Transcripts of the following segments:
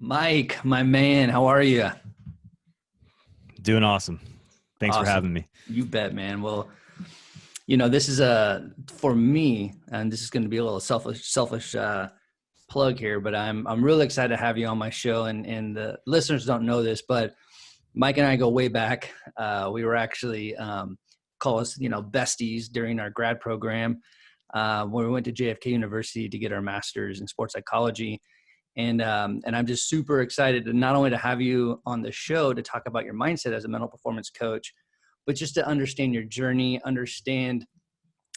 Mike, my man, how are you? Doing awesome. Thanks for Awesome. having me. You bet, man. Well, this is for me, and this is going to be a little selfish plug here, but I'm really excited to have you on my show, and the listeners don't know this, but Mike and I go way back. We were actually call us besties during our grad program when we went to JFK University to get our master's in sports psychology. And I'm just super excited to not only to have you on the show to talk about your mindset as a mental performance coach, but just to understand your journey, understand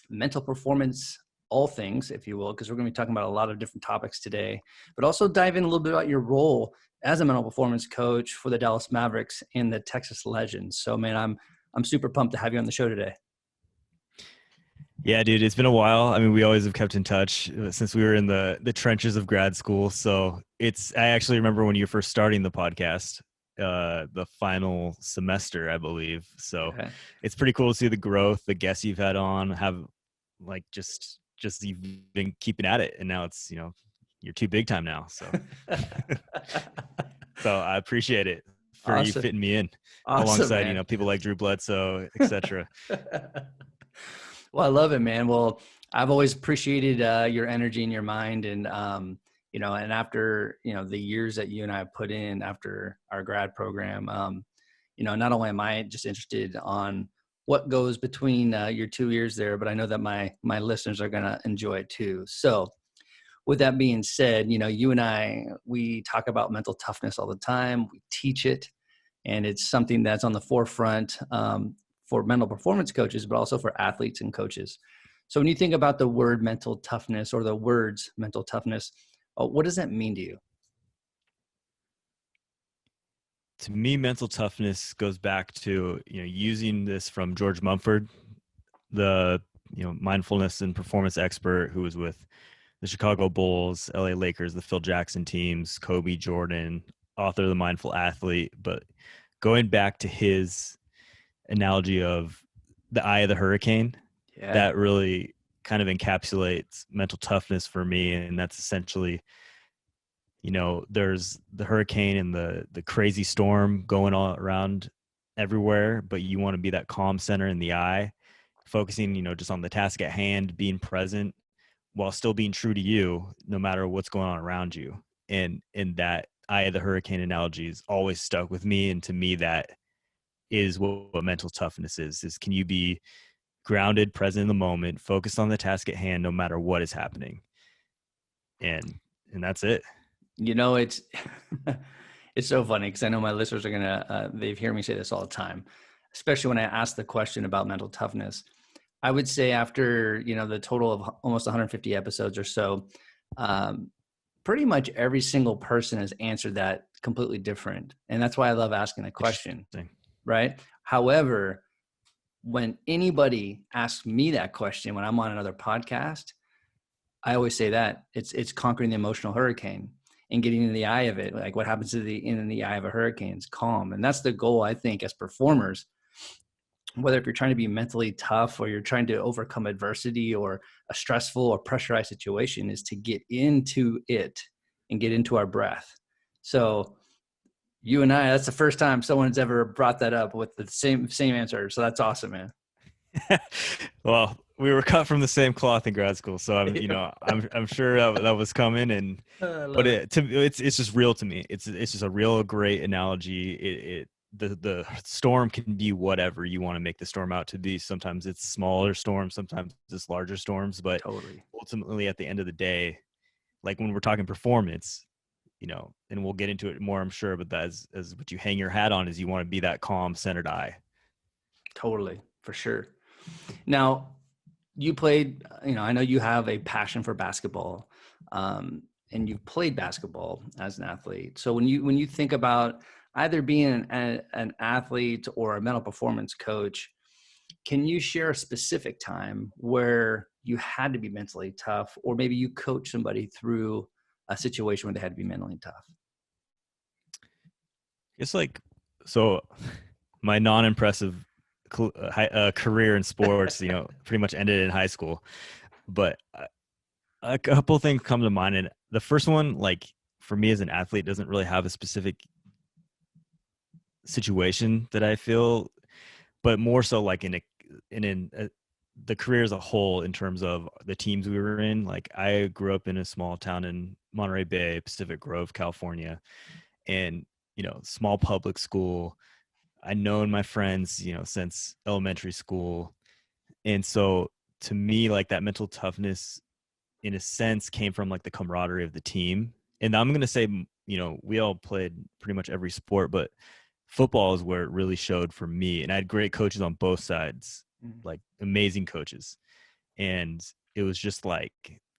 mental performance, all things, if you will, because we're going to be talking about a lot of different topics today, but also dive in a little bit about your role as a mental performance coach for the Dallas Mavericks and the Texas Legends. So, man, I'm super pumped to have you on the show today. Yeah, dude, it's been a while. I mean, we always have kept in touch since we were in the trenches of grad school. So I actually remember when you were first starting the podcast, the final semester, I believe. So Okay. it's pretty cool to see the growth, the guests you've had on, have like just you've been keeping at it. And now it's, you're too big time now. So, so I appreciate it for you Awesome. fitting me in Awesome, alongside, man. people like Drew Bledsoe, etc. Well, I love it, man. Well, I've always appreciated your energy and your mind, and and after the years that you and I have put in after our grad program, not only am I just interested on what goes between your 2 years there, but I know that my listeners are gonna enjoy it too. So, with that being said, you and I we talk about mental toughness all the time. We teach it, and it's something that's on the forefront for mental performance coaches, but also for athletes and coaches. So when you think about the word mental toughness or the words mental toughness, what does that mean to you? To me, mental toughness goes back to using this from George Mumford, the mindfulness and performance expert who was with the Chicago Bulls, LA Lakers, the Phil Jackson teams, Kobe, Jordan, author of The Mindful Athlete. But going back to his analogy of the eye of the hurricane, Yeah. that really kind of encapsulates mental toughness for me. And that's essentially, there's the hurricane and the crazy storm going all around everywhere, but you want to be that calm center in the eye, focusing, just on the task at hand, being present while still being true to you, no matter what's going on around you. And that eye of the hurricane analogy is always stuck with me. And to me, that is what mental toughness is can you be grounded, present in the moment, focused on the task at hand, no matter what is happening. And that's it. It's it's so funny because I know my listeners are gonna they've heard me say this all the time, especially when I ask the question about mental toughness. I would say after the total of almost 150 episodes or so, pretty much every single person has answered that completely different, and that's why I love asking the question. Interesting. Right? However, when anybody asks me that question when I'm on another podcast, I always say that it's conquering the emotional hurricane and getting in the eye of it. Like what happens to in the eye of a hurricane is calm. And that's the goal, I think, as performers, whether if you're trying to be mentally tough or you're trying to overcome adversity or a stressful or pressurized situation, is to get into it and get into our breath. So you and I, that's the first time someone's ever brought that up with the same answer. So that's awesome, man. Well, we were cut from the same cloth in grad school, so I'm sure that was coming. And I but love it. it's just real to me. It's just a real great analogy. The storm can be whatever you want to make the storm out to be. Sometimes it's smaller storms, sometimes it's larger storms, but Totally. ultimately at the end of the day, like when we're talking performance, and we'll get into it more, I'm sure, but as what you hang your hat on is you want to be that calm centered eye. Totally. For sure. Now, you played, I know you have a passion for basketball, and you've played basketball as an athlete. So when you think about either being an athlete or a mental performance coach, can you share a specific time where you had to be mentally tough, or maybe you coach somebody through a situation where they had to be mentally tough? It's like, so my non-impressive career in sports, pretty much ended in high school. But a couple things come to mind, and the first one, like for me as an athlete doesn't really have a specific situation that I feel, but more so like in the career as a whole in terms of the teams we were in. Like I grew up in a small town in Monterey Bay, Pacific Grove, California, and small public school. I known my friends, since elementary school. And so to me, like that mental toughness in a sense came from like the camaraderie of the team. And I'm going to say, we all played pretty much every sport, but football is where it really showed for me. And I had great coaches on both sides, like amazing coaches. And it was just like,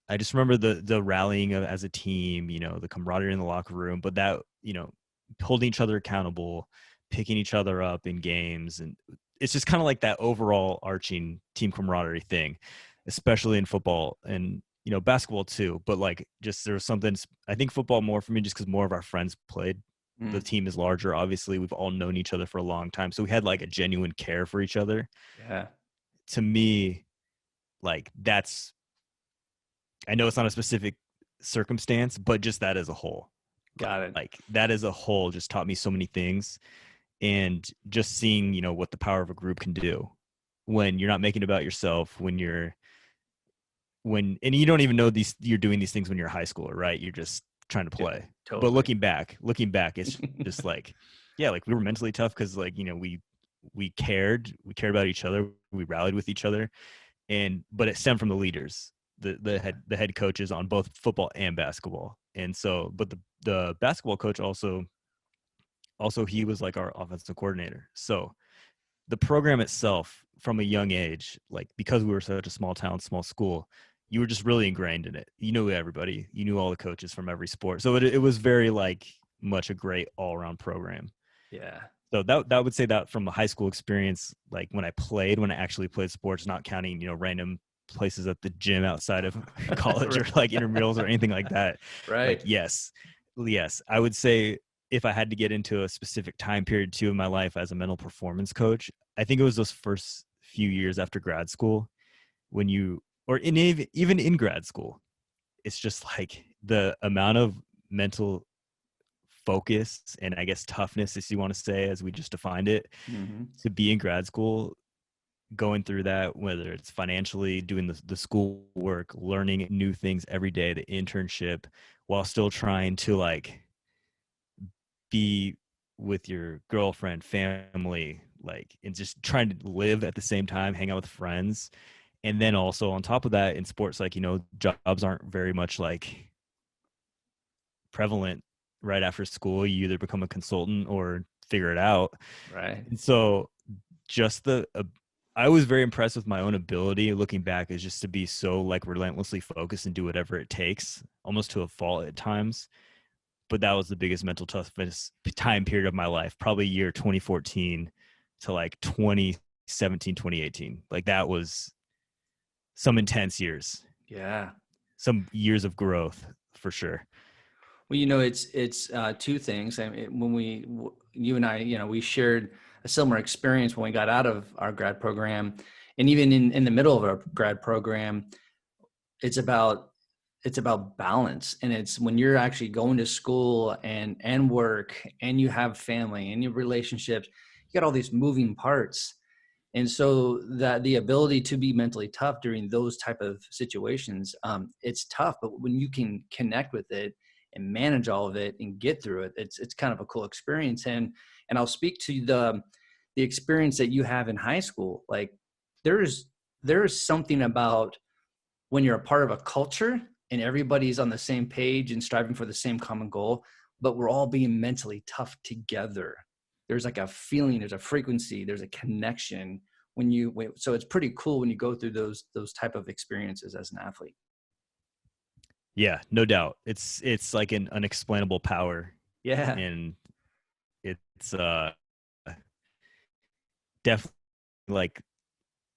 I just remember the rallying as a team, the camaraderie in the locker room, but that, holding each other accountable, picking each other up in games. And it's just kind of like that overall arching team camaraderie thing, especially in football and, basketball too. But like, just there was something, I think football more for me, just because more of our friends played. The team is larger. Obviously, we've all known each other for a long time. So we had like a genuine care for each other. Yeah. To me, like I know it's not a specific circumstance, but just that as a whole. Got it. Like that as a whole just taught me so many things. And just seeing, what the power of a group can do when you're not making it about yourself, and you don't even know you're doing these things when you're a high schooler, right? You're just trying to play. Totally. But looking back, it's just like, yeah, like we were mentally tough because like, we cared about each other. We rallied with each other. But it stemmed from the leaders, the head coaches on both football and basketball. And so, but the basketball coach also he was like our offensive coordinator. So the program itself from a young age, like because we were such a small town, small school, you were just really ingrained in it. You knew everybody, you knew all the coaches from every sport. So it was very like much a great all around program. Yeah. So that would say that from a high school experience, like when I actually played sports, not counting, random places at the gym outside of college or like intramurals or anything like that. Right. Like, yes, I would say if I had to get into a specific time period too in my life as a mental performance coach, I think it was those first few years after grad school when even in grad school, it's just like the amount of mental focus and I guess toughness, as you want to say, as we just defined it, to be in grad school, going through that, whether it's financially doing the school work, learning new things every day, the internship, while still trying to like be with your girlfriend, family, like, and just trying to live at the same time, hang out with friends. And then also on top of that in sports, like, jobs aren't very much like prevalent right after school. You either become a consultant or figure it out. Right. And so just I was very impressed with my own ability looking back, is just to be so like relentlessly focused and do whatever it takes, almost to a fault at times. But that was the biggest mental toughness time period of my life, probably year 2014 to like 2017, 2018. Like that was some intense years. Yeah. Some years of growth for sure. Well, it's two things. I mean, you and I, we shared a similar experience when we got out of our grad program, and even in the middle of our grad program, it's about balance. And it's when you're actually going to school and work, and you have family and your relationships, you got all these moving parts. And so that the ability to be mentally tough during those type of situations, it's tough, but when you can connect with it and manage all of it and get through it, it's kind of a cool experience. And I'll speak to the experience that you have in high school. Like there is something about when you're a part of a culture and everybody's on the same page and striving for the same common goal, but we're all being mentally tough together. There's like a feeling, there's a frequency, there's a connection so it's pretty cool when you go through those type of experiences as an athlete. Yeah, no doubt. It's like an unexplainable power. Yeah. And it's definitely like,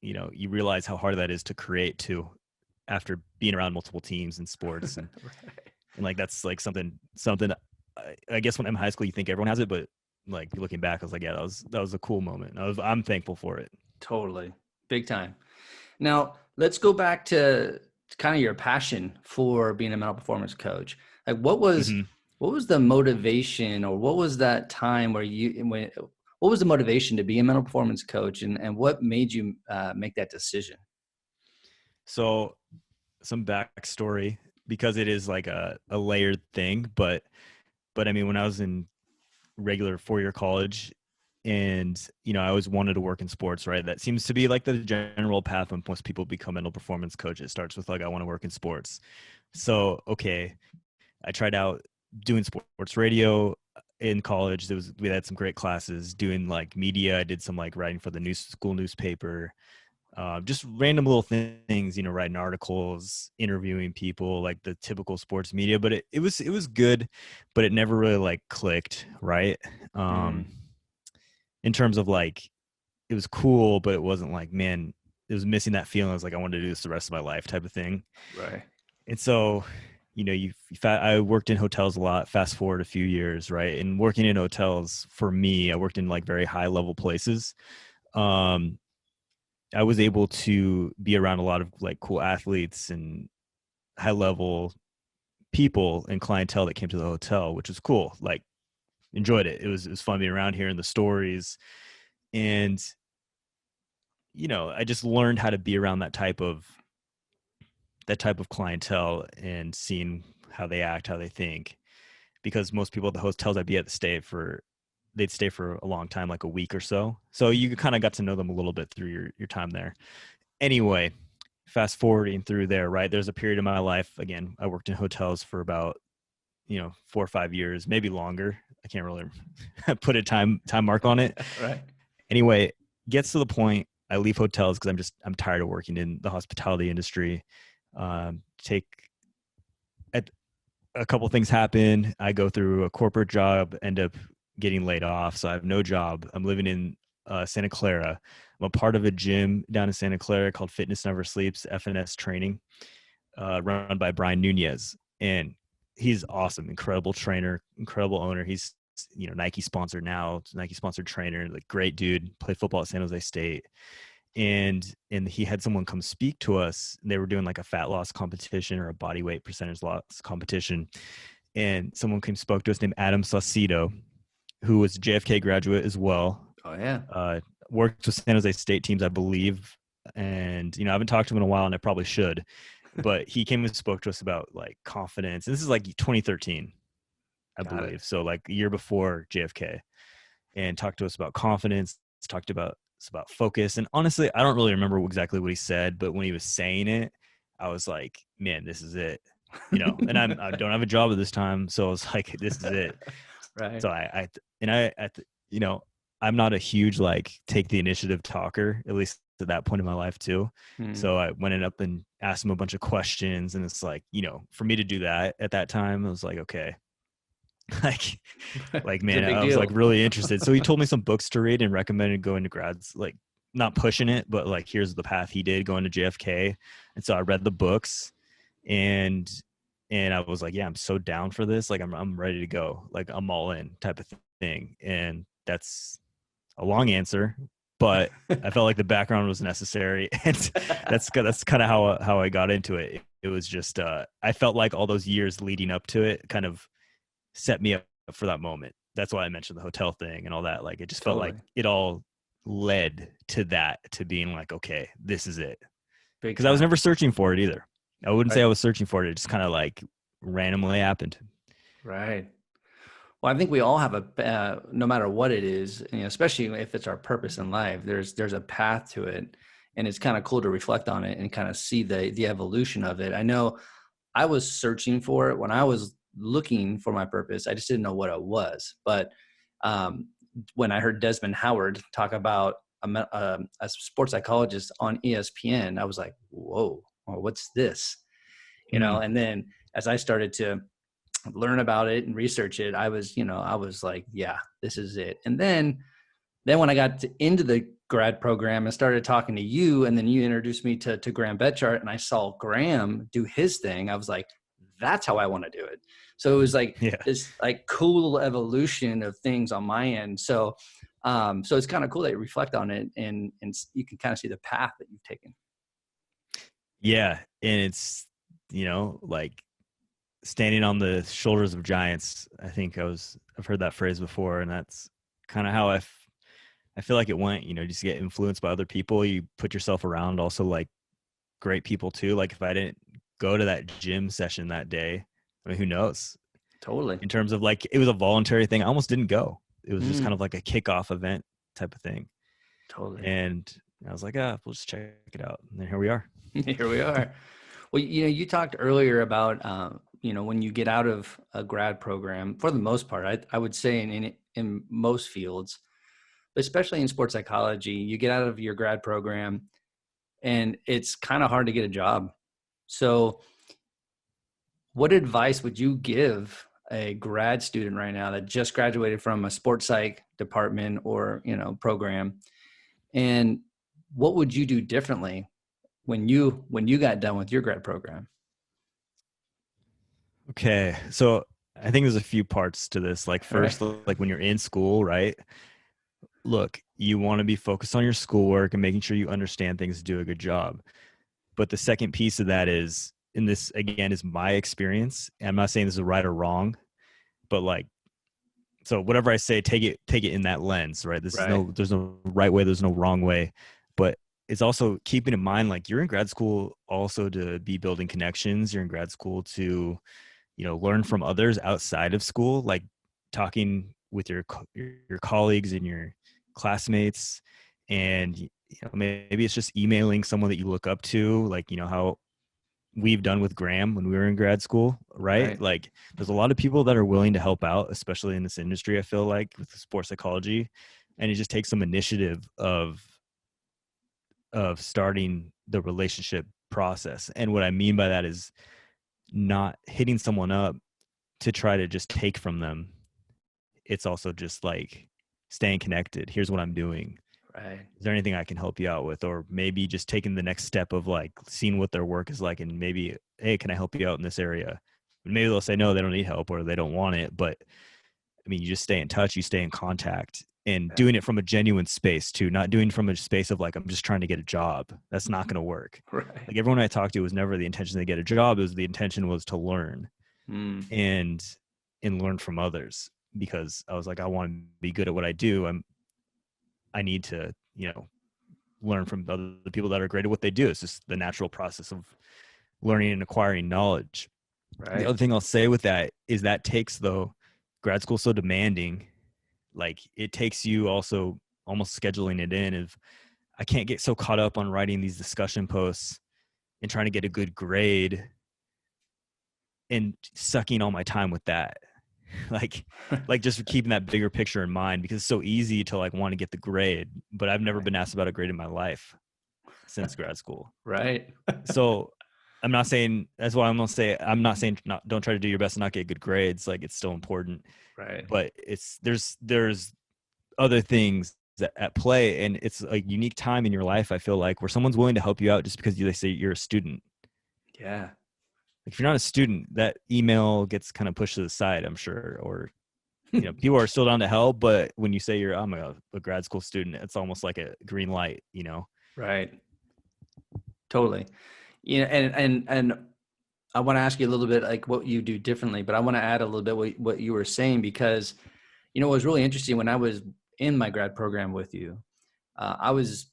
you realize how hard that is to create too, after being around multiple teams and sports and Right. and like that's like something I guess when I'm in high school you think everyone has it, but like looking back I was like, yeah, that was a cool moment. I'm thankful for it. Totally. Big time. Now let's go back to kind of your passion for being a mental performance coach. Like what was Mm-hmm. What was the motivation, or what was that time where what was the motivation to be a mental performance coach, and what made you make that decision? So some backstory, because it is like a layered thing, but I mean, when I was in regular 4-year college, and I always wanted to work in sports, right? That seems to be like the general path when most people become mental performance coaches. It starts with like, I want to work in sports. So okay, I tried out doing sports radio in college. We had some great classes doing like media. I did some like writing for the school newspaper, just random little things, writing articles, interviewing people, like the typical sports media. But it was good, but it never really like clicked, right? Mm, In terms of like, it was cool, but it wasn't like, man, it was missing that feeling. I was like, I wanted to do this the rest of my life type of thing. right. And so, I worked in hotels a lot. Fast forward a few years, right? And working in hotels, for me, I worked in like very high level places. Um, I was able to be around a lot of like cool athletes and high level people and clientele that came to the hotel, which was cool. Like, enjoyed it. It was fun being around here and the stories. And I just learned how to be around that type of clientele and seeing how they act, how they think. Because most people at the hotels I'd be at they'd stay for a long time, like a week or so. So you kind of got to know them a little bit through your time there. Anyway, fast forwarding through there, right? There's a period of my life. Again, I worked in hotels for about 4 or 5 years, maybe longer. I can't really put a time mark on it. Right. Anyway, gets to the point I leave hotels because I'm tired of working in the hospitality industry. Take a couple things happen. I go through a corporate job, end up getting laid off. So I have no job. I'm living in Santa Clara. I'm a part of a gym down in Santa Clara called Fitness Never Sleeps, FNS Training, run by Brian Nunez. And he's awesome, incredible trainer, incredible owner. He's Nike sponsored now, Nike sponsored trainer, like great dude, played football at San Jose State. And he had someone come speak to us. They were doing like a fat loss competition or a body weight percentage loss competition. And someone came spoke to us named Adam Saucedo, who was a JFK graduate as well. Oh yeah. Worked with San Jose State teams, I believe. And, I haven't talked to him in a while and I probably should, but he came and spoke to us about like confidence. And this is like 2013, I Got it. believe. So like a year before JFK, and talked to us about confidence, talked about focus. And honestly, I don't really remember exactly what he said, but when he was saying it, I was like, man, this is it. And I don't have a job at this time. So I was like, this is it. Right. So I'm not a huge like take the initiative talker, at least at that point in my life too. Hmm. So I went up and asked him a bunch of questions, and it's like, for me to do that at that time, I was like, okay, like It's a man, big I was like deal. really interested. So he told me some books to read and recommended going to grads, like not pushing it, but like here's the path he did, going to JFK. And so I read the books, and I was like, yeah, I'm so down for this. Like I'm ready to go. Like I'm all in type of thing. And that's a long answer, but I felt like the background was necessary. And that's kind of how I got into it. It was just I felt like all those years leading up to it kind of set me up for that moment. That's why I mentioned the hotel thing and all that. Like it just felt like Totally. it all led to that, to being like, okay, this is it. Big Because I was time. never searching for it either. I wouldn't say Right. I was searching for it. It just kind of like randomly happened. Right. Well, I think we all have no matter what it is, especially if it's our purpose in life, there's a path to it, and it's kind of cool to reflect on it and kind of see the evolution of it. I know I was searching for it when I was looking for my purpose. I just didn't know what it was. But um, when I heard Desmond Howard talk about a sports psychologist on ESPN, I was like, whoa, well, what's this? Hmm. And then as I started to learn about it and research it, I was like, yeah, this is it. And then when I got into the grad program and started talking to you, and then you introduced me to Graham Betchart, and I saw Graham do his thing, I was like, that's how I want to do it. So it was like Yeah. this like cool evolution of things on my end. So it's kind of cool that you reflect on it, and you can kind of see the path that you've taken. Yeah. And it's, like standing on the shoulders of giants. I've heard that phrase before, and that's kind of how I feel like it went. You know, just get influenced by other people. You put yourself around also like great people too. Like if I didn't go to that gym session that day, I mean, who knows? Totally. In terms of like, it was a voluntary thing. I almost didn't go. It was just kind Mm, of like a kickoff event type of thing. totally. And I was like, we'll just check it out. And then here we are. Here we are. Well, you talked earlier about, when you get out of a grad program, for the most part, I would say in most fields, but especially in sports psychology, you get out of your grad program and it's kind of hard to get a job. So what advice would you give a grad student right now that just graduated from a sports psych department or, program? And what would you do differently when you got done with your grad program? Okay. So I think there's a few parts to this. Like Right. first, like when you're in school, right? Look, you want to be focused on your schoolwork and making sure you understand things to do a good job. But the second piece of that is, and this again is my experience. And I'm not saying this is right or wrong, but like, so whatever I say, take it in that lens, right? Right. There's no right way, there's no wrong way. But it's also keeping in mind, like you're in grad school also to be building connections. You're in grad school to, learn from others outside of school, like talking with your colleagues and your classmates. And maybe it's just emailing someone that you look up to, like how we've done with Graham when we were in grad school, right? Right. Like there's a lot of people that are willing to help out, especially in this industry, I feel like with sports psychology. And it just takes some initiative of starting the relationship process. And what I mean by that is not hitting someone up to try to just take from them. It's also just like staying connected. Here's what I'm doing. Right. Is there anything I can help you out with? Or maybe just taking the next step of like seeing what their work is like and maybe, hey, can I help you out in this area? And maybe they'll say no, they don't need help or they don't want it. But I mean, you just stay in touch, you stay in contact and Yeah. doing it from a genuine space too, not doing from a space of like, I'm just trying to get a job. That's not going to work. Right. Like everyone I talked to was never the intention to get a job. It was the intention was to learn Mm, and learn from others because I was like, I want to be good at what I do. I need to, learn from other people that are great at what they do. It's just the natural process of learning and acquiring knowledge. The right. other thing I'll say with that is that takes though, grad school so demanding, like it takes you also almost scheduling it in of I can't get so caught up on writing these discussion posts and trying to get a good grade and sucking all my time with that. like just keeping that bigger picture in mind because it's so easy to like want to get the grade, but I've never Right. been asked about a grade in my life since grad school. Right. So I'm not saying that's why I'm not saying not don't try to do your best and not get good grades. Like it's still important, Right. but it's there's other things that at play, and it's a unique time in your life. I feel like where someone's willing to help you out just because they say you're a student. Yeah. Like, if you're not a student, that email gets kind of pushed to the side, I'm sure, or people are still down to help, but when you say I'm a grad school student, it's almost like a green light. Right. Totally. And I want to ask you a little bit like what you do differently, but I want to add a little bit what you were saying because it was really interesting when I was in my grad program with you. I was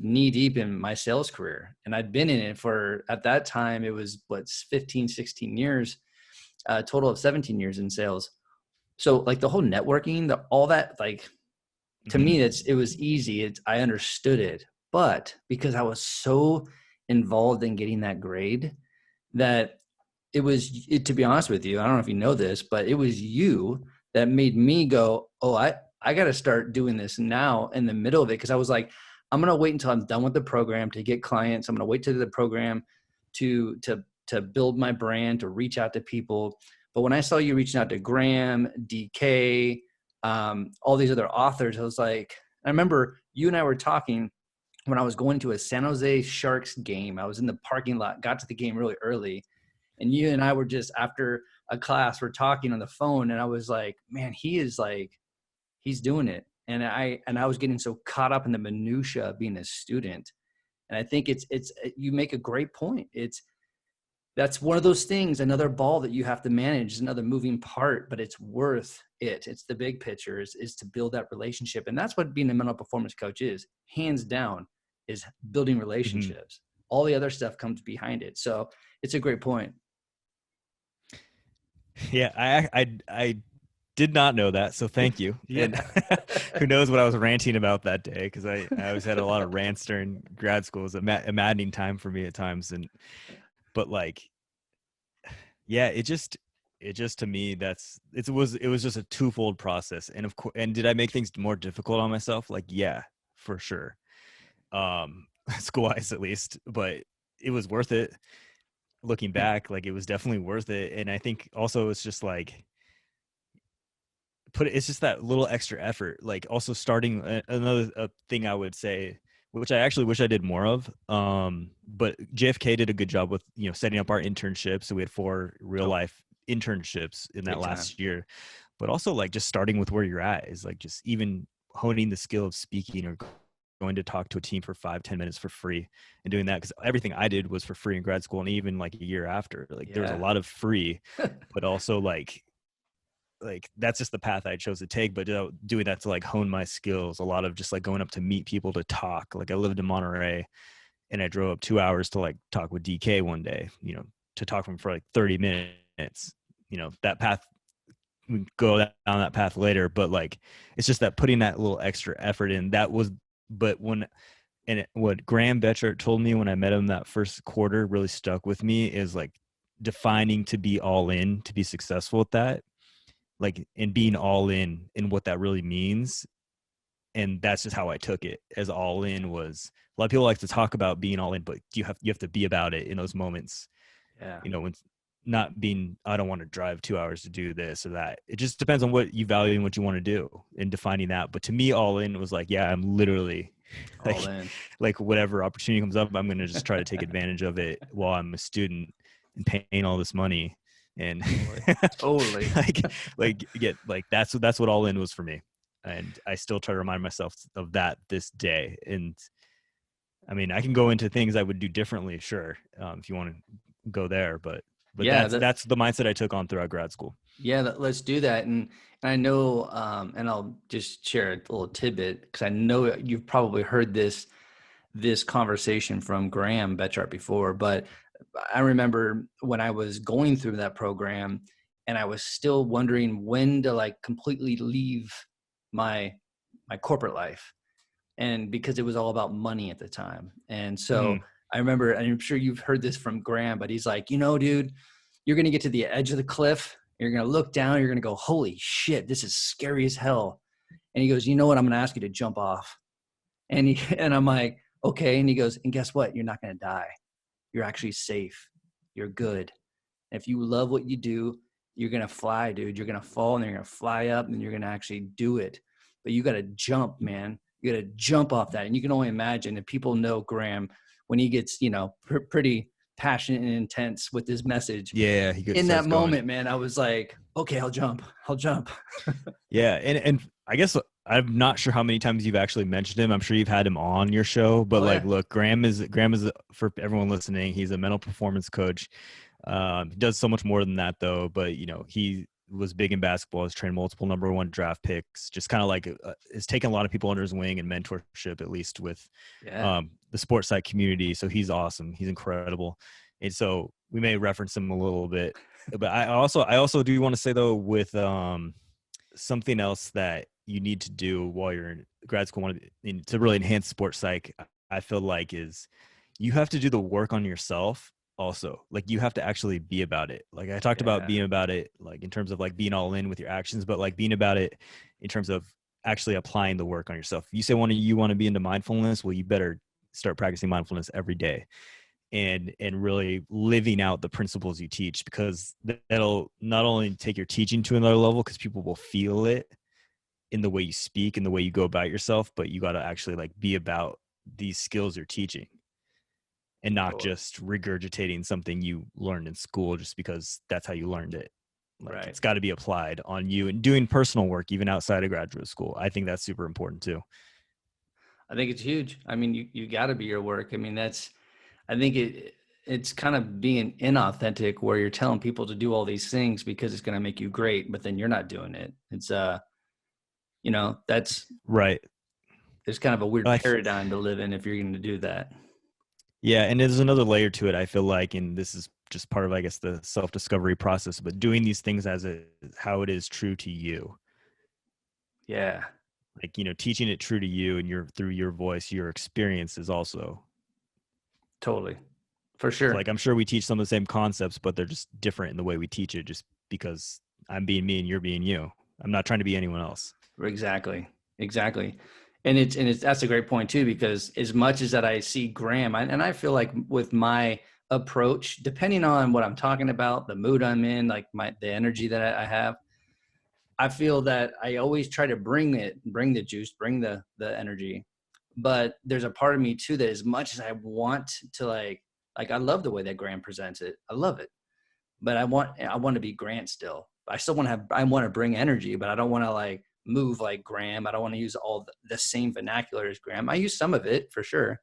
knee deep in my sales career and I'd been in it for, at that time, it was 15, 16 years, a total of 17 years in sales. So like the whole networking, all that, like to Mm-hmm. me, it was easy. I understood it, but because I was so involved in getting that grade that to be honest with you, I don't know if you know this, but it was you that made me go, oh, I got to start doing this now in the middle of it. Cause I was like, I'm going to wait until I'm done with the program to get clients. I'm going to wait to the program to build my brand, to reach out to people. But when I saw you reaching out to Graham, DK, all these other authors, I was like, I remember you and I were talking when I was going to a San Jose Sharks game. I was in the parking lot, got to the game really early. And you and I were just after a class, we're talking on the phone. And I was like, man, he's doing it. And I was getting so caught up in the minutia of being a student. And I think you make a great point. that's one of those things, another ball that you have to manage, another moving part, but it's worth it. It's the big picture is to build that relationship. And that's what being a mental performance coach is, hands down, is building Mhm. relationships. All the other stuff comes behind it. So it's a great point. Yeah, I did not know that, so thank you. And Yeah. who knows what I was ranting about that day, because I always had a lot of rants during grad school. It was a maddening time for me at times, and but like, yeah, it just to me it was just a twofold process, and of course, and did I make things more difficult on myself? Like, yeah, for sure, school wise at least, but it was worth it. Looking back, like it was definitely worth it, and I think also it's just like it's just that little extra effort, like also starting another thing I would say, which I actually wish I did more of, but JFK did a good job with setting up our internships, so we had 4 real Oh, life internships in that big time. last year. But also like just starting with where you're at is like just even honing the skill of speaking or going to talk to a team for 5-10 minutes for free, and doing that because everything I did was for free in grad school, and even like a year after, like there was a Yeah. lot of free, but also like that's just the path I chose to take. But doing that to like hone my skills, a lot of just like going up to meet people to talk. Like I lived in Monterey, and I drove up 2 hours to like talk with DK one day, to talk to him for like 30 minutes. That path, we go down that path later, but like it's just that putting that little extra effort in. That was, but what Graham Betchart told me when I met him that first quarter really stuck with me, is like defining to be all in to be successful at that, like, and being all in what that really means. And that's just how I took it, as all in was, a lot of people like to talk about being all in, but you have to be about it in those moments, Yeah. when not being, I don't want to drive 2 hours to do this or that. It just depends on what you value and what you want to do and defining that. But to me, all in was like, yeah, I'm literally All like in. like whatever opportunity comes up, I'm going to just try to take advantage of it while I'm a student and paying all this money. And Totally. Totally. get like that's what all in was for me. And I still try to remind myself of that this day. And I mean, I can go into things I would do differently, sure, if you want to go there, but Yeah. that's the mindset I took on throughout grad school. Yeah, let's do that. And I know, and I'll just share a little tidbit because I know you've probably heard this conversation from Graham Betchart before. But I remember when I was going through that program, and I was still wondering when to like completely leave my my corporate life, and because it was all about money at the time. And so Mhm. I remember, and I'm sure you've heard this from Graham, but he's like, dude, you're going to get to the edge of the cliff. You're going to look down. You're going to go, holy shit, this is scary as hell. And he goes, you know what? I'm going to ask you to jump off. And I'm like, okay. And he goes, and guess what? You're not going to die. You're actually safe. You're good. And if you love what you do, you're going to fly, dude. You're going to fall and you're going to fly up and you're going to actually do it. But you got to jump, man. You got to jump off that. And you can only imagine if people know Graham when he gets, pretty passionate and intense with his message. Yeah, In that starts going. moment, man, I was like, okay, I'll jump. I'll jump. Yeah, and I guess I'm not sure how many times you've actually mentioned him. I'm sure you've had him on your show, but Oh, like, yeah. look, Graham is for everyone listening. He's a mental performance coach. He does so much more than that, though. But he was big in basketball. Has trained multiple number one draft picks. Just kind of like has taken a lot of people under his wing and mentorship, at least with Yeah. the sports site community. So he's awesome. He's incredible. And so we may reference him a little bit, but I also do want to say though, with something else that you need to do while you're in grad school to really enhance sports psych, I feel like, is you have to do the work on yourself also. Like you have to actually be about it. Like I talked about Yeah. being about it, like in terms of like being all in with your actions, but like being about it in terms of actually applying the work on yourself. You say you want to be into mindfulness, well, you better start practicing mindfulness every day, and really living out the principles you teach, because that'll not only take your teaching to another level, because people will feel it in the way you speak and the way you go about yourself, but you got to actually like be about these skills you're teaching, and not Totally. just regurgitating something you learned in school just because that's how you learned it. Like Right. it's got to be applied on you, and doing personal work even outside of graduate school. I think that's super important too. I think it's huge. I mean, you got to be your work. I mean, I think it's kind of being inauthentic where you're telling people to do all these things because it's going to make you great, but then you're not doing it. It's that's Right. there's kind of a weird I f- paradigm to live in if you're going to do that. yeah, and there's another layer to it. I feel like, and this is just part of, I guess, the self-discovery process, but doing these things how it is true to you. Yeah, Like, teaching it true to you and through your voice, your experience is also. totally. For So, sure. like, I'm sure we teach some of the same concepts, but they're just different in the way we teach it, just because I'm being me and you're being you. I'm not trying to be anyone else. Exactly. Exactly. And it's that's a great point too, because as much as that I see Graham, and I feel like with my approach, depending on what I'm talking about, the mood I'm in, like the energy that I have, I feel that I always try to bring the juice, bring the energy. But there's a part of me too that as much as I want to like I love the way that Graham presents it. I love it. But I want to be Grant still. I still I want to bring energy, but I don't want to like move like Graham. I don't want to use all the same vernacular as Graham. I use some of it for sure.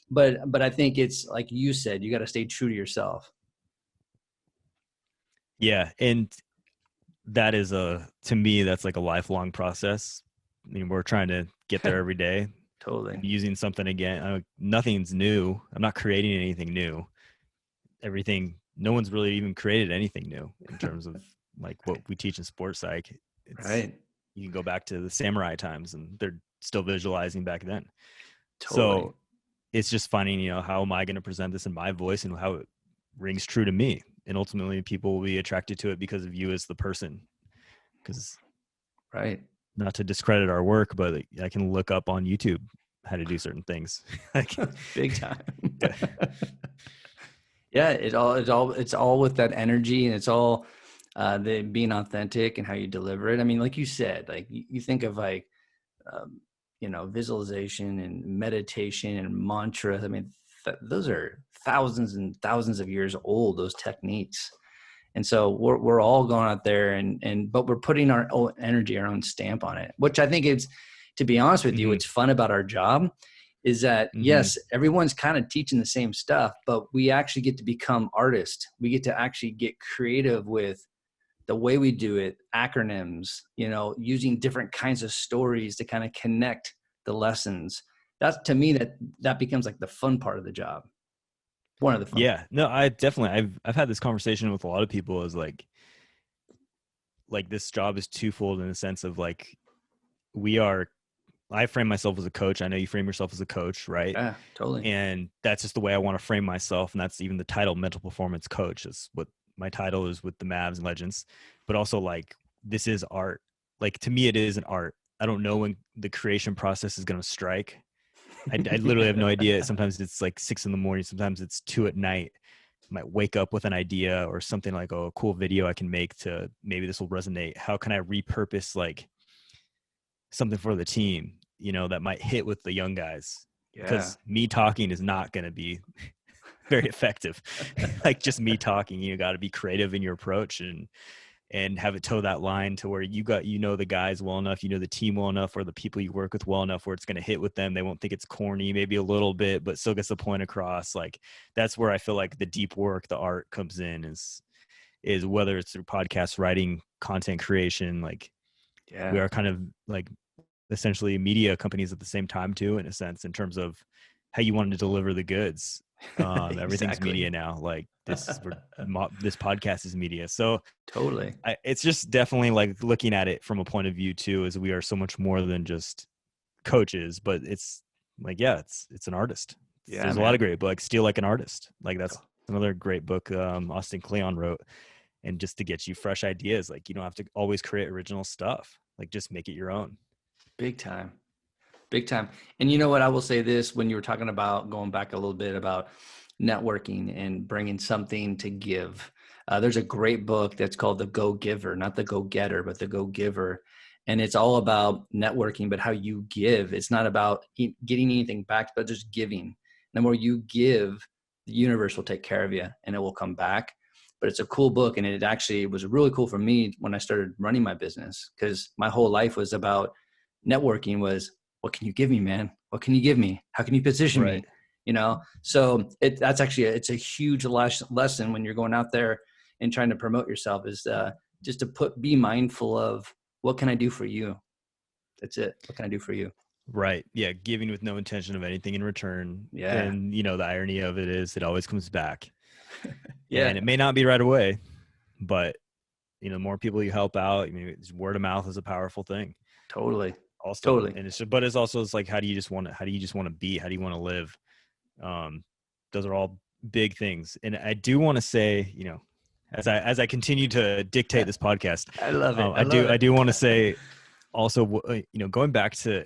But I think it's like you said, you got to stay true to yourself. Yeah. And that is to me, that's like a lifelong process. I mean, we're trying to get there every day. Totally. I'm using something again. Nothing's new. I'm not creating anything new. No one's really even created anything new in terms of like what we teach in sports psych. It's Right. You can go back to the samurai times and they're still visualizing back then. Totally. So it's just finding, how am I going to present this in my voice and how it rings true to me. And ultimately people will be attracted to it because of you as the person. Because Right. not to discredit our work, but I can look up on YouTube how to do certain things. Like, Big time. yeah. Yeah, it's all with that energy, and it's all the being authentic and how you deliver it. I mean, like you said, like you think of like um, visualization and meditation and mantras. I mean, those are thousands and thousands of years old, those techniques. And so we're all going out there but we're putting our own energy, our own stamp on it, which I think is, to be honest with you, Mm-hmm. what's fun about our job is that, Mm-hmm. yes, everyone's kind of teaching the same stuff, but we actually get to become artists. We get to actually get creative with the way we do it, acronyms, using different kinds of stories to kind of connect the lessons. That's, to me, that becomes like the fun part of the job. One of the fun Yeah, no, I definitely, I've had this conversation with a lot of people as like this job is twofold in the sense of like, we are, I frame myself as a coach. I know you frame yourself as a coach, right? Yeah, totally. And that's just the way I want to frame myself. And that's even the title, mental performance coach, is what my title is with the Mavs and Legends. But also, like, this is art. Like, to me, it is an art. I don't know when the creation process is going to strike. I literally have no idea. Sometimes it's like 6 a.m. Sometimes it's 2 p.m. I might wake up with an idea or something like, oh, a cool video I can make to maybe this will resonate. How can I repurpose like something for the team, that might hit with the young guys? Yeah. Because me talking is not going to be very effective. Like, just me talking, you got to be creative in your approach and have it toe that line to where the guys well enough, the team well enough, or the people you work with well enough where it's going to hit with them. They won't think it's corny, maybe a little bit, but still gets the point across. Like, that's where I feel like the deep work, the art comes in, is whether it's through podcast writing, content creation. Like, we Yeah. are kind of like essentially media companies at the same time too, in a sense, in terms of how you want to deliver the goods. Everything's Exactly. media now. Like, this podcast is media. So Totally. it's just definitely like looking at it from a point of view too, as we are so much more than just coaches, but it's like, yeah, it's an artist. Yeah, There's a lot of man. great books. Steal Like an Artist. Like, that's To- another great book Austin Kleon wrote. And just to get you fresh ideas, like, you don't have to always create original stuff. Like, just make it your own. Big time. Big time. And you know what? I will say this, when you were talking about going back a little bit about networking and bringing something to give. There's a great book that's called The Go Giver, not the Go Getter, but the Go Giver. And it's all about networking, but how you give. It's not about getting anything back, but just giving. The more you give, the universe will take care of you and it will come back. But it's a cool book. And it actually was really cool for me when I started running my business, because my whole life was about networking was, what can you give me, man? What can you give me? How can you position Right. me? So that's actually it's a huge lesson when you're going out there and trying to promote yourself, is just to be mindful of, what can I do for you? That's it. What can I do for you? Right. Yeah. Giving with no intention of anything in return. Yeah. And, the irony of it is it always comes back. Yeah, And it may not be right away, but, the more people you help out, word of mouth is a powerful thing. totally. Also, Totally. and but it's also, it's like, how do you just want to be? How do you want to live? Those are all big things. And I do want to say, as I continue to dictate this podcast, I love it. I I love do it. want to say also, going back to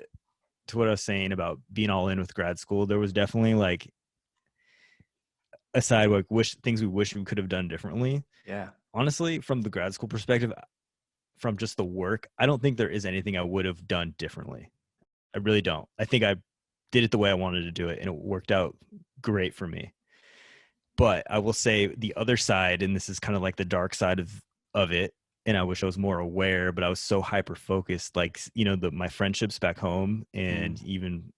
what I was saying about being all in with grad school, there was definitely like aside like things we wish we could have done differently. Yeah. Honestly, from the grad school perspective, from just the work, I don't think there is anything I would have done differently. I really don't. I think I did it the way I wanted to do it, and it worked out great for me. But I will say the other side, and this is kind of like the dark side of it, and I wish I was more aware, but I was so hyper focused, like, my friendships back home, and even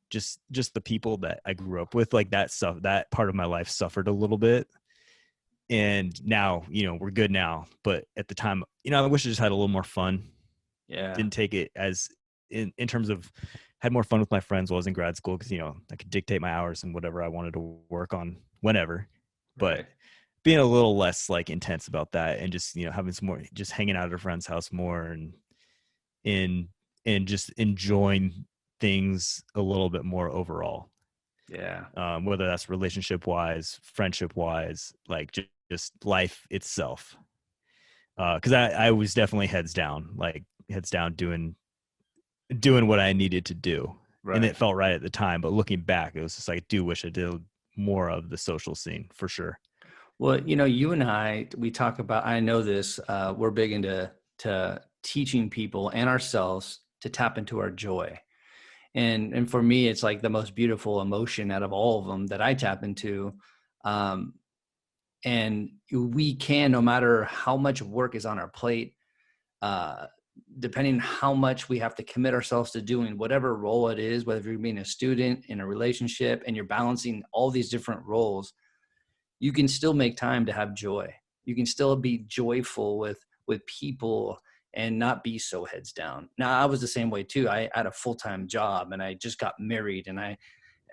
just the people that I grew up with, like that stuff, that part of my life suffered a little bit. And now, we're good now. But at the time, I wish I just had a little more fun. Yeah. Didn't take it as in terms of, had more fun with my friends while I was in grad school, because, I could dictate my hours and whatever I wanted to work on whenever. But Right. being a little less like intense about that, and just, having some more, just hanging out at a friend's house more, and in and just enjoying things a little bit more overall. Yeah. Whether that's relationship wise, friendship wise, like just life itself. Because I was definitely heads down doing what I needed to do, and Right. it felt right at the time. But looking back, it was just like, I do wish I did more of the social scene for sure. Well, you and we talk about, I know this, we're big into teaching people and ourselves to tap into our joy. And for me, it's like the most beautiful emotion out of all of them that I tap into. Um, and we can, no matter how much work is on our plate, uh, depending how much we have to commit ourselves to doing whatever role it is, whether you're being a student in a relationship and you're balancing all these different roles, you can still make time to have joy. You can still be joyful with people and not be so heads down. Now, I was the same way too. I had a full-time job and I just got married, and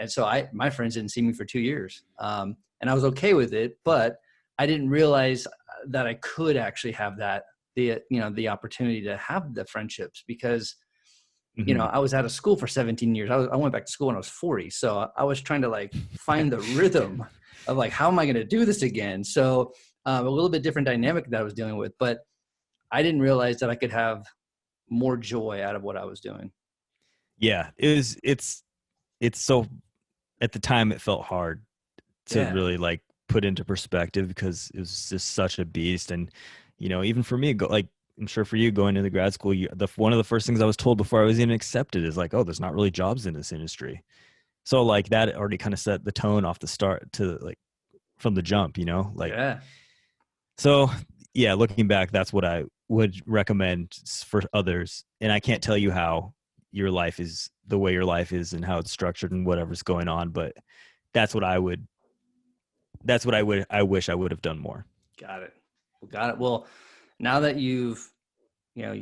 so my friends didn't see me for 2 years. And I was okay with it, but I didn't realize that I could actually have the opportunity to have the friendships, because Mm-hmm. I was out of school for 17 years. I went back to school when I was 40. So I was trying to like find the rhythm of like, how am I going to do this again? So a little bit different dynamic that I was dealing with, but I didn't realize that I could have more joy out of what I was doing. Yeah, it's so, at the time it felt hard to Yeah. really like put into perspective, because it was just such a beast. And even for me, like, I'm sure for you, going into grad school, one of the first things I was told before I was even accepted is like, oh, there's not really jobs in this industry. So like that already kind of set the tone off the start, to like from the jump, like. Yeah. So yeah, looking back, that's what I would recommend for others. And I can't tell you how your life is, the way your life is, and how it's structured and whatever's going on, but that's what I wish I would have done more. Got it. Got it. Well, now that you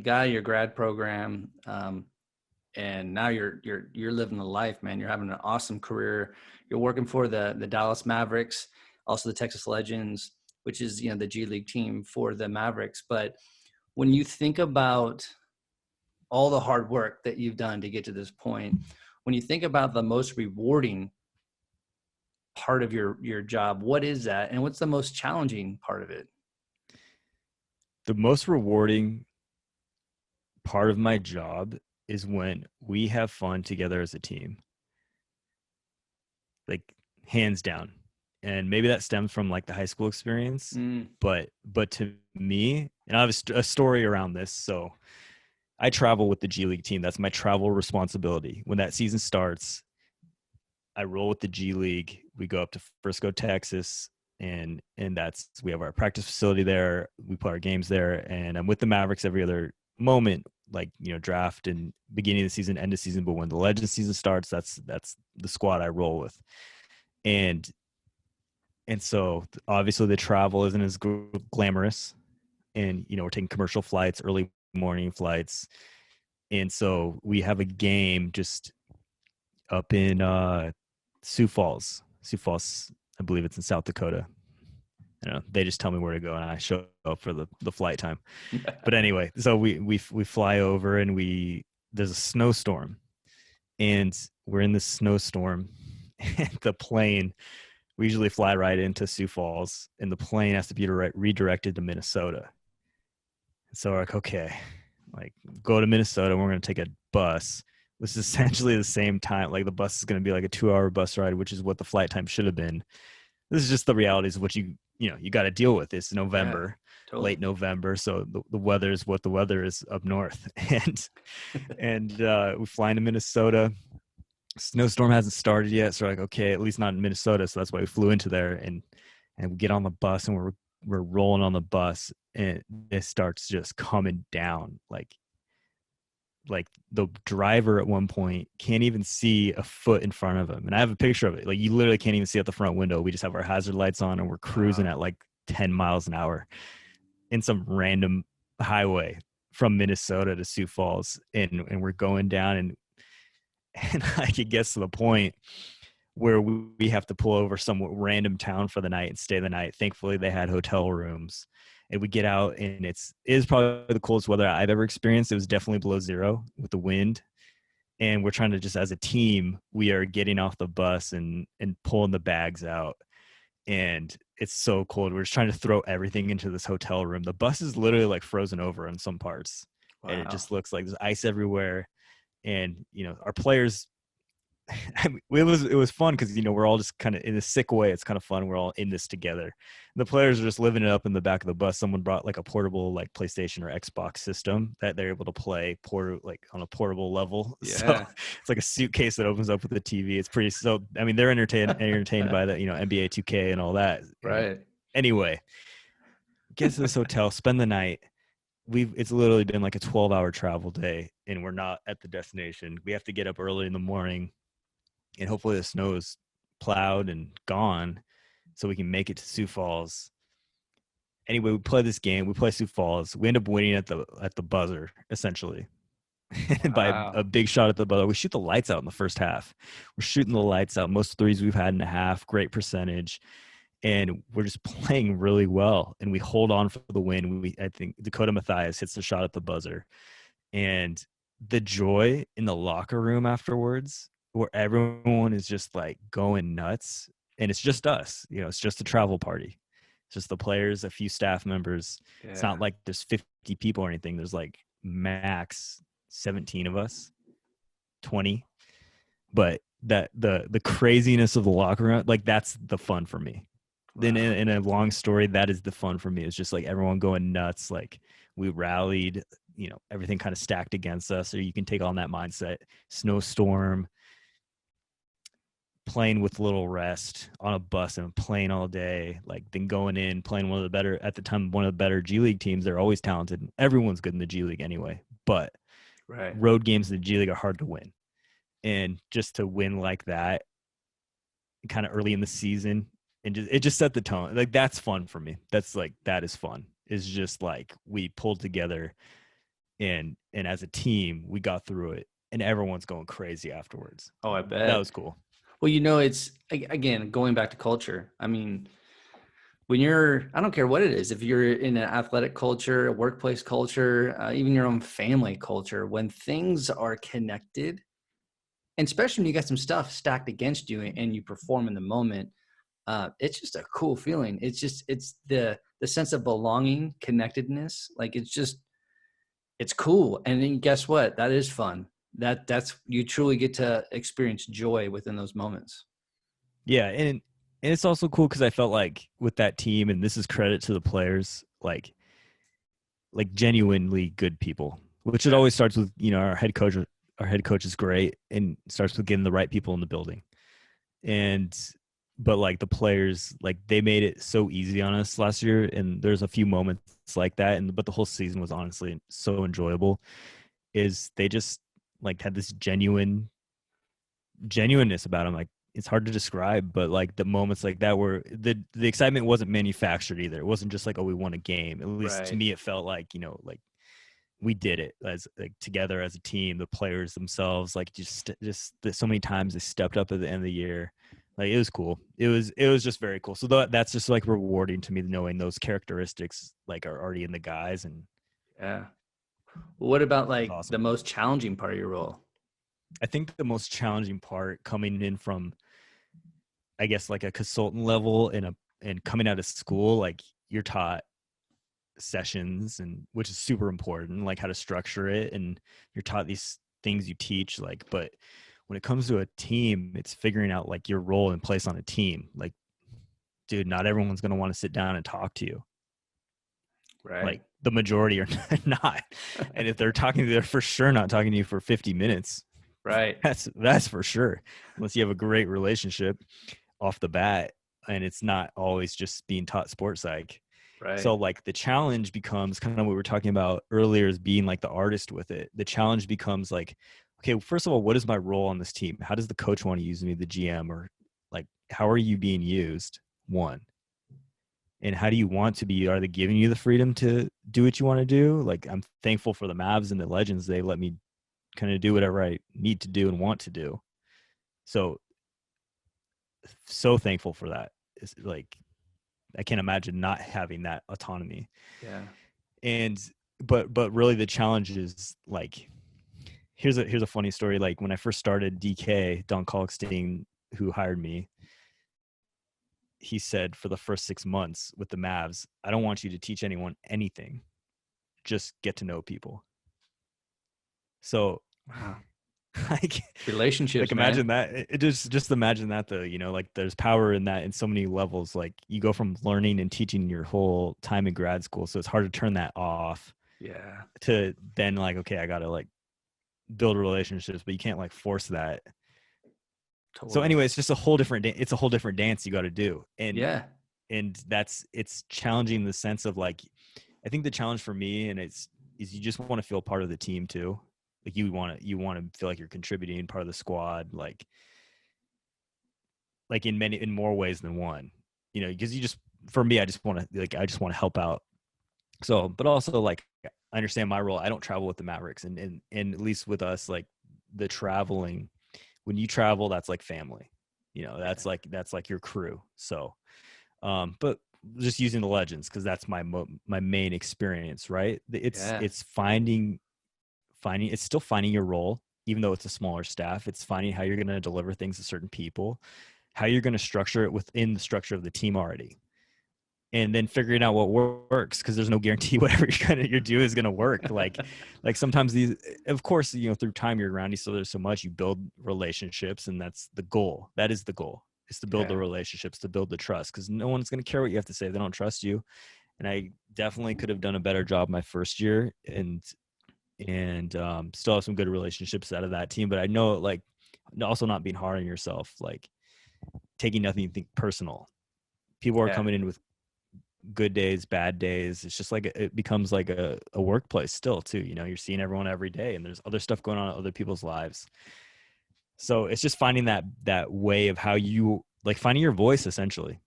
got your grad program, and now you're living the life, man. You're having an awesome career. You're working for the Dallas Mavericks, also the Texas Legends, which is the G League team for the Mavericks. But when you think about all the hard work that you've done to get to this point, when you think about the most rewarding part of your job, what is that, and what's the most challenging part of it? The most rewarding part of my job is when we have fun together as a team, like, hands down. And maybe that stems from like the high school experience, Mm, but to me, and I have a story around this. So I travel with the G League team. That's my travel responsibility. When that season starts, I roll with the G League. We go up to Frisco, Texas, and we have our practice facility there. We play our games there, and I'm with the Mavericks every other moment, like, draft and beginning of the season, end of season. But when the Legends season starts, that's the squad I roll with. and so obviously the travel isn't as glamorous, and we're taking commercial flights, early morning flights, and so we have a game just up in Sioux Falls, I believe it's in South Dakota. They just tell me where to go and I show up for the flight time. But anyway, so we fly over, and there's a snowstorm, and we're in this snowstorm, and the plane, we usually fly right into Sioux Falls, and the plane has to be redirected to Minnesota. So we're like, okay, like go to Minnesota, and we're going to take a bus. This is essentially the same time. Like the bus is going to be like a 2-hour bus ride, which is what the flight time should have been. This is just the realities of what you got to deal with. It's November, totally. late November. So the weather is what the weather is up north. And we fly into Minnesota. Snowstorm hasn't started yet. So we're like, okay, at least not in Minnesota. So that's why we flew into there, and we get on the bus, and we're rolling on the bus, and it starts just coming down. Like the driver at one point can't even see a foot in front of him. And I have a picture of it. Like you literally can't even see out the front window. We just have our hazard lights on, and we're cruising at like 10 miles an hour in some random highway from Minnesota to Sioux Falls. And we're going down, and like it gets to the point where we have to pull over some random town for the night and stay the night. Thankfully they had hotel rooms, and we get out, and it is probably the coldest weather I've ever experienced. It was definitely below zero with the wind. And we're trying to just, as a team, we are getting off the bus and pulling the bags out. And it's so cold. We're just trying to throw everything into this hotel room. The bus is literally like frozen over in some parts. Wow. And it just looks like there's ice everywhere. And, our players, I mean, it was fun because we're all just kind of in a sick way. It's kind of fun. We're all in this together. And the players are just living it up in the back of the bus. Someone brought like a portable like PlayStation or Xbox system that they're able to play like on a portable level. Yeah. So it's like a suitcase that opens up with the TV. It's pretty. So I mean, they're entertained by the NBA 2K and all that. Right. And anyway, get to this hotel, spend the night. It's literally been like a 12-hour travel day, and we're not at the destination. We have to get up early in the morning, and hopefully the snow is plowed and gone so we can make it to Sioux Falls. Anyway, we play this game. We play Sioux Falls. We end up winning at the buzzer, essentially. Wow. By a big shot at the buzzer. We shoot the lights out in the first half. We're shooting the lights out. Most threes we've had in a half. Great percentage. And we're just playing really well. And we hold on for the win. I think Dakota Mathias hits the shot at the buzzer. And the joy in the locker room afterwards, where everyone is just like going nuts, and it's just us, it's just a travel party. It's just the players, a few staff members. Yeah. It's not like there's 50 people or anything. There's like max 17 of us, 20. But that the craziness of the locker room, like that's the fun for me. Wow. Then in a long story, that is the fun for me. It's just like everyone going nuts. Like we rallied, everything kind of stacked against us. Or you can take on that mindset. Snowstorm, playing with little rest on a bus and playing all day, like then going in, playing one of the better G League teams. They're always talented. Everyone's good in the G League anyway, but road games in the G League are hard to win. And just to win like that kind of early in the season, and it just set the tone. Like that's fun for me. That is fun. It's just like we pulled together and as a team, we got through it, and everyone's going crazy afterwards. Oh, I bet. That was cool. Well, it's, again, going back to culture. I mean, when I don't care what it is, if you're in an athletic culture, a workplace culture, even your own family culture, when things are connected, and especially when you got some stuff stacked against you and you perform in the moment, it's just a cool feeling. It's the sense of belonging, connectedness. Like it's cool. And then guess what? That is fun. That's you truly get to experience joy within those moments. Yeah, and it's also cool because I felt like with that team, and this is credit to the players, like genuinely good people, which it always starts with, our head coach. Our head coach is great, and starts with getting the right people in the building. But like the players, like they made it so easy on us last year, and there's a few moments like that, but the whole season was honestly so enjoyable. Is they just like had this genuineness about them. Like it's hard to describe, but like the moments like that where the excitement wasn't manufactured either. It wasn't just like, oh, we won a game. At least to Right. me, it felt like, like we did it as like together as a team, the players themselves, like just so many times they stepped up at the end of the year. Like it was cool. It was just very cool. So that's just like rewarding to me, knowing those characteristics like are already in the guys. And Yeah. What about it's like the awesome. most challenging part of your role? I think the most challenging part coming in from, I guess, like a consultant level and coming out of school, like you're taught sessions, and which is super important, like how to structure it, and you're taught these things you teach, like, but when it comes to a team, it's figuring out like your role and place on a team. Like, dude, not everyone's going to want to sit down and talk to you. Right. Like the majority are not. And if they're talking, they're for sure not talking to you for 50 minutes. Right. That's for sure. Unless you have a great relationship off the bat, and it's not always just being taught sports psych. So Right. like the challenge becomes kind of what we were talking about earlier, is being like the artist with it. The challenge becomes like, okay, first of all, what is my role on this team? How does the coach want to use me, the GM, or like how are you being used? One. And how do you want to be? Are they giving you the freedom to do what you want to do? Like I'm thankful for the Mavs and the Legends. They let me kind of do whatever I need to do and want to do. So thankful for that. It's like I can't imagine not having that autonomy. Yeah. And but really the challenge is like, here's a funny story. Like when I first started, DK Don Kalkstein, who hired me, he said for the first 6 months with the Mavs, I don't want you to teach anyone anything, just get to know people. So Wow. like Relationships, man. imagine that. It just imagine that though, like there's power in that in so many levels. Like you go from learning and teaching your whole time in grad school, so it's hard to turn that off, Yeah. to then like, okay, I gotta like build relationships, but you can't like force that. So Totally. anyway, it's just a whole different it's a whole different dance you got to do. Yeah. And it's challenging in the sense of like, I think the challenge for me, and is you just want to feel part of the team too. Like you want to feel like you're contributing, part of the squad, like in more ways than one, because you just, for me, I just want to help out. So, but also like I understand my role. I don't travel with the Mavericks, and at least with us, like the traveling, when you travel, that's like family, Yeah. that's like your crew. So, but just using the Legends, because that's my main experience, right? Yeah. It's finding it's still finding your role, even though it's a smaller staff. It's finding how you're going to deliver things to certain people, how you're going to structure it within the structure of the team already, and then figuring out what works, because there's no guarantee whatever you're doing is going to work. Like sometimes these, of course, through time you're around, so there's so much you build relationships, and that's the goal. That is the goal, is to build the Yeah. relationships, to build the trust, because no one's going to care what you have to say if they don't trust you. And I definitely could have done a better job my first year, and still have some good relationships out of that team. But I know, like, also not being hard on yourself, like taking nothing personal. People are Yeah. coming in with good days, bad days. It's just like it becomes like a workplace still too. You're seeing everyone every day, and there's other stuff going on in other people's lives. So it's just finding that way of how you, like, finding your voice, essentially,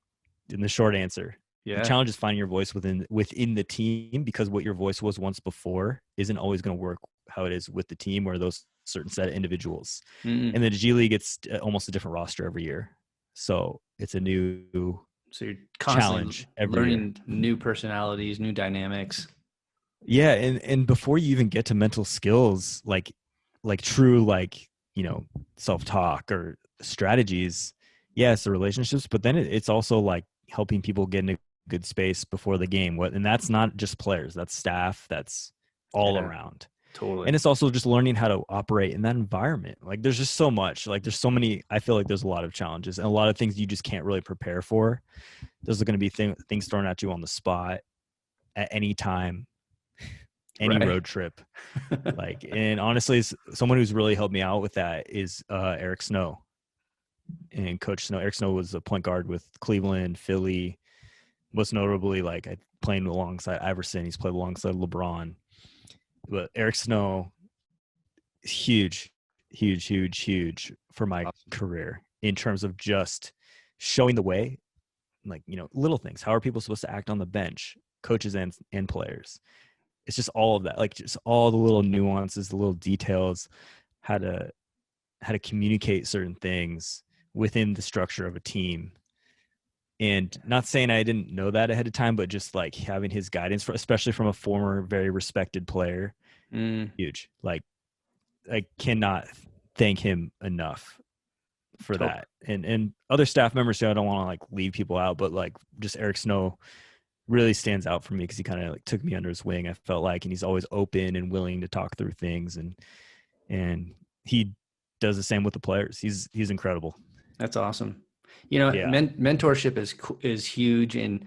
in the short answer. The Yeah. challenge is finding your voice within the team, because what your voice was once before isn't always going to work how it is with the team, or those certain set of individuals. Mm. And the G League, it's almost a different roster every year, so it's a new So you're constantly challenge every year. learning new personalities, new dynamics. Yeah, and before you even get to mental skills, like true, like, self-talk or strategies, yes, the relationships, but then it's also like helping people get in a good space before the game. And that's not just players, that's staff, that's all Yeah. around. Totally. And it's also just learning how to operate in that environment. Like there's just so much, like there's so many, I feel like there's a lot of challenges and a lot of things you just can't really prepare for. There's going to be things thrown at you on the spot at any time, any Right. road trip. Like, and honestly, someone who's really helped me out with that is Eric Snow, and Coach Snow. Eric Snow was a point guard with Cleveland, Philly, most notably, like I playing alongside Iverson. He's played alongside LeBron. But Eric Snow, huge, huge, huge, huge for my Awesome. career. in terms of just showing the way, like, little things. How are people supposed to act on the bench, coaches and players? It's just all of that, like just all the little nuances, the little details, how to communicate certain things within the structure of a team. And not saying I didn't know that ahead of time, but just like having his guidance, especially from a former, very respected player, huge. Like, I cannot thank him enough for that. And other staff members too. I don't want to like leave people out, but like just Eric Snow really stands out for me because he kind of like took me under his wing, I felt like, and he's always open and willing to talk through things, and he does the same with the players. He's incredible. That's awesome. Yeah. Mentorship is huge, and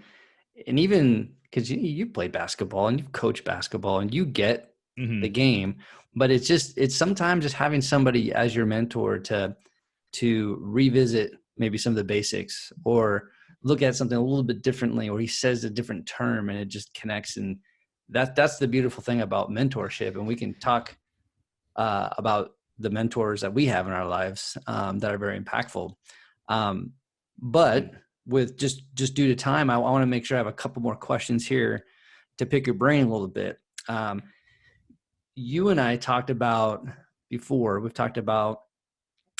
even because you play basketball and you coach basketball and you get Mm-hmm. the game, but it's sometimes just having somebody as your mentor to revisit maybe some of the basics or look at something a little bit differently, or he says a different term and it just connects. And that's the beautiful thing about mentorship. And we can talk about the mentors that we have in our lives that are very impactful. But with just due to time, I want to make sure I have a couple more questions here to pick your brain a little bit. You and I talked about before, we've talked about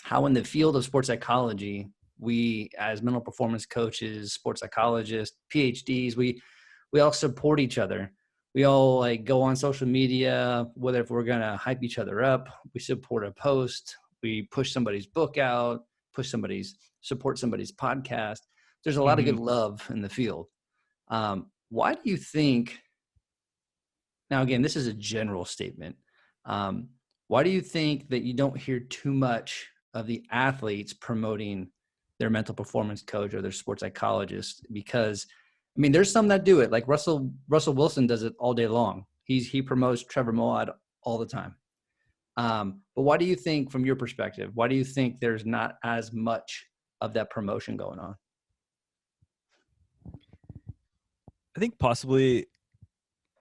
how in the field of sports psychology, we as mental performance coaches, sports psychologists, PhDs, we all support each other. We all like go on social media, whether if we're gonna hype each other up, we support a post, we push somebody's book out, support somebody's podcast. There's a lot of good love in the field. Why do you think? Now, again, this is a general statement. Why do you think that you don't hear too much of the athletes promoting their mental performance coach or their sports psychologist? Because, I mean, there's some that do it. Like Russell Wilson does it all day long. He promotes Trevor Moawad all the time. But why do you think, from your perspective, why do you think there's not as much of that promotion going on? I think possibly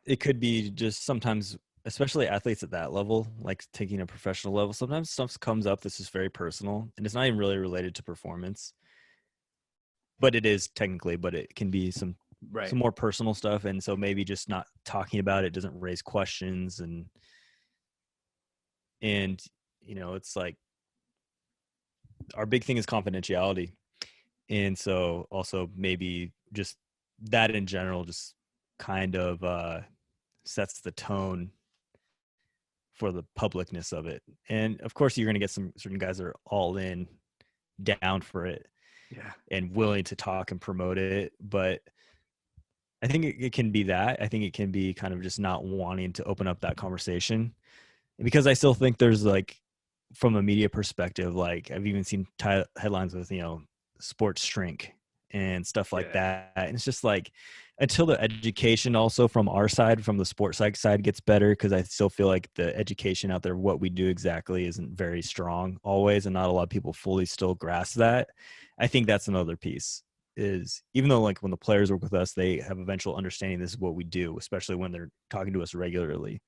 it could be just sometimes, especially athletes at that level, like taking a professional level, sometimes stuff comes up that's just very personal and it's not even really related to performance, but it is technically, but it can be some more personal stuff. And so maybe just not talking about it doesn't raise questions. And it's like our big thing is confidentiality. And so also maybe just that in general just kind of sets the tone for the publicness of it. And of course you're going to get some certain guys that are all in, down for it, and willing to talk and promote it. But I think it can be that. I think it can be kind of just not wanting to open up that conversation, because I still think there's like, from a media perspective, like I've even seen headlines with, sports shrink and stuff like that. And it's just like, until the education also from our side, from the sports psych side, gets better, because I still feel like the education out there, what we do exactly, isn't very strong always, and not a lot of people fully still grasp that. I think that's another piece, is even though like when the players work with us, they have eventual understanding this is what we do, especially when they're talking to us regularly.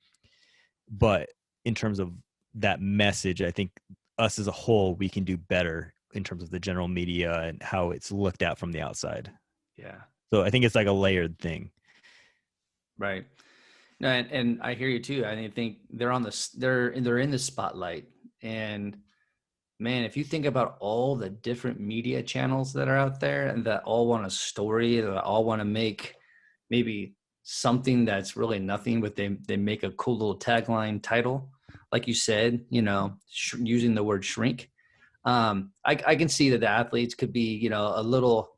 But in terms of that message, I think us as a whole, we can do better in terms of the general media and how it's looked at from the outside. Yeah. So I think it's like a layered thing. Right. No, and I hear you too. I think they're in the spotlight. And man, if you think about all the different media channels that are out there and that all want a story, that all want to make maybe something that's really nothing, but they make a cool little tagline title, like you said, using the word shrink. I can see that the athletes could be, a little,